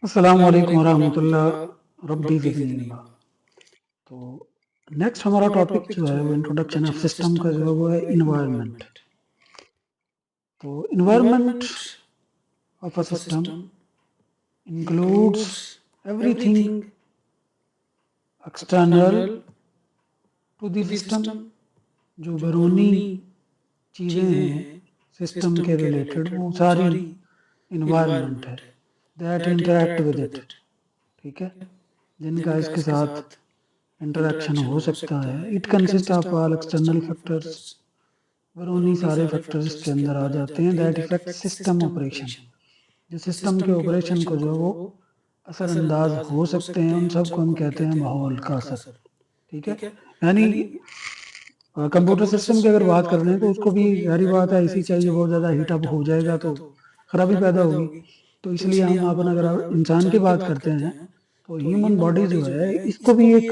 अस्सलामु अलैकुम वरहमतुल्लाह रब्बी ज़िदनी इल्मा। तो नेक्स्ट हमारा टॉपिक जो है वो इंट्रोडक्शन ऑफ सिस्टम का जो है वो है इन्वायरमेंट। तो environment of a system includes everything external to the system, जो बैरूनी चीज़ें हैं सिस्टम के रिलेटेड वो सारी इन्वायरमेंट है, दैट इंटरेक्ट विद इट। ठीक है, जिनका इसके साथ इंटरेक्शन हो सकता है। It consist of all external factors, और उन्हीं सारे फैक्टर्स इसके अंदर आ जाते हैं दैट इफेक्ट सिस्टम ऑपरेशन, जो सिस्टम के ऑपरेशन को जो वो असरअंदाज हो सकते हैं, उन सब को हम कहते हैं माहौल का असर। ठीक है, यानी कंप्यूटर सिस्टम की अगर बात कर रहे हैं तो उसको भी जारी बात है इसी चाहिए, बहुत ज़्यादा हीटअप हो जाएगा तो खराबी पैदा होगी। तो इसलिए हम अपन अगर इंसान की बात करते हैं तो ह्यूमन बॉडी जो है इसको भी एक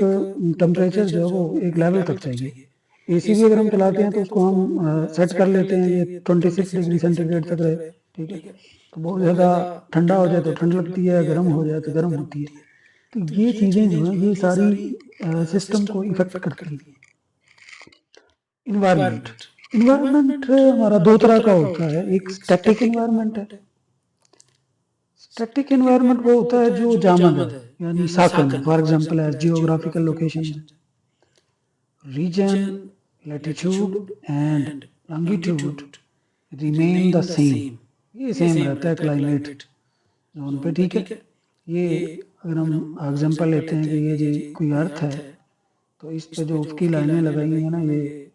टेम्परेचर जो है वो एक लेवल तक चाहिए। एसी भी अगर हम चलाते हैं तो उसको हम सेट कर लेते हैं ये 26 डिग्री सेंटीग्रेड तक रहे। ठीक है, तो बहुत ज़्यादा ठंडा हो जाए तो ठंड लगती है, गर्म हो जाए तो गर्म होती है। तो ये चीज़ें जो हैं ये सारी सिस्टम को इफेक्ट करती हैं। इन्वायरमेंट इन्वायरमेंट हमारा दो तरह का होता है, एक स्टैटिक इन्वायरमेंट है। स्टैटिक इन्वायरमेंट वो होता है जो जामद है, यानी साकन है। For example as geographical location, region, latitude and longitude remain the same. ये सेम रहता है क्लाइमेट जोन पे। ठीक है, ये अगर हम एग्जांपल लेते हैं कि ये जी कोई अर्थ है तो इस पे जो उसकी लाइनें लगाई हैं ना ये,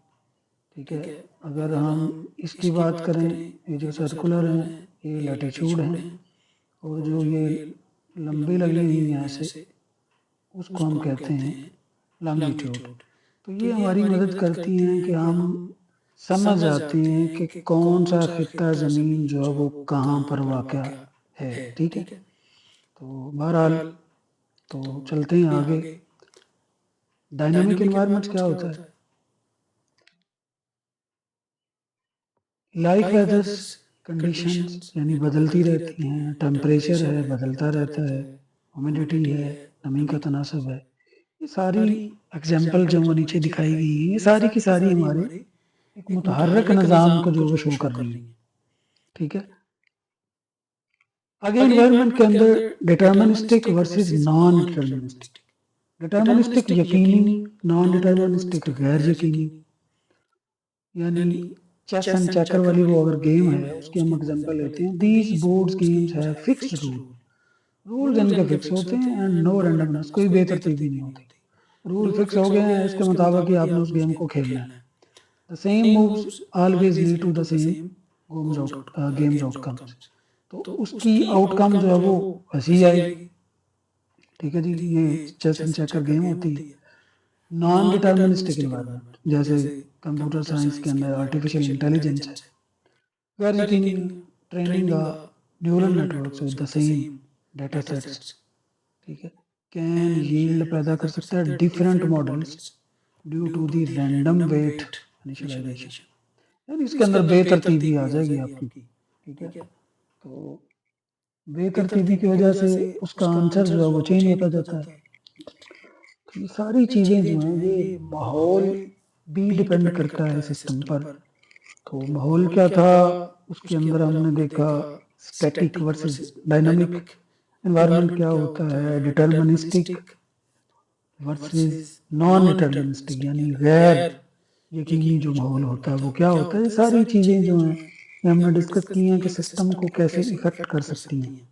ठीक है, अगर हम इसकी बात करें ये जो सर्कुलर हैं ये लैटिट्यूड हैं, और जो ये लंबी लगी हुई हैं ऐसे उसको हम कहते हैं लॉन्गिट्यूड। तो ये हमारी मदद करती हैं कि हम समझ आते हैं कि कौन सा खित्ता ज़मीन जो है वो कहाँ पर वाक़या है। ठीक है, तो बहरहाल तो चलते हैं आगे। डायनामिक इन्वायरमेंट क्या होता है? लाइक वेदर्स कंडीशंस, यानी बदलती रहती हैं, टेम्परेचर है बदलता रहता है, ह्यूमिडिटी है, नमी का तनासब है, ये सारी एग्जाम्पल जो वो नीचे दिखाई गई हैं ये सारी की सारी हमारे एक मुतहर्रिक निज़ाम को जो वो शो कर रही है। ठीक है, आगे इन्वायरमेंट के अंदर deterministic versus non deterministic. Deterministic यकीनी, नॉन डिटर्मिनिस्टिक गैर यकीनी। यानी चेस एंड चेकर वाली वो अगर गेम है उसकी हम एग्जांपल लेते हैं, दीज बोर्ड्स गेम्स है फिक्स्ड रूल, रूल्स इनके फिक्स होते हैं एंड नो रैंडमनेस, कोई बेतरतीबी नहीं होती। रूल फिक्स हो गए हैं, इसके मुताबिक ही आपने उस गेम को खेलना है। The same moves always lead to the same games outcomes. तो उसकी आउटकम जो है वो ऐसी आएगी। ठीक है जी, ये चेस एंड चेकर गेम होती है। नॉन डिटर्मिनिस्टिक इन्वायरमेंट जैसे कंप्यूटर साइंस के अंदर आर्टिफिशियल इंटेलिजेंस है, गैर यकीनी training neural networks with the same data sets. ठीक है, कैन यील्ड पैदा कर सकता है different models due to the random weight initialisation, यानी इसके अंदर बेतरतीबी आ जाएगी आपकी। ठीक है, तो बेतरतीबी की वजह से उसका आंसर जो है वो चेंज होता जाता है। तो ये सारी चीज़ें जो हैं ये माहौल भी डिपेंड करता है सिस्टम पर। तो माहौल क्या था, उसके अंदर हमने देखा स्टैटिक वर्सेस डायनामिक एनवायरनमेंट क्या होता है, डिटर्मिनिस्टिक वर्सेस नॉन डिटर्मिनिस्टिक यानी गैर यकीनी जो माहौल होता है वो क्या होता है। ये सारी चीज़ें जो हैं ये हमने डिस्कस की हैं कि सिस्टम को कैसे इफ़ेक्ट कर सकती हैं।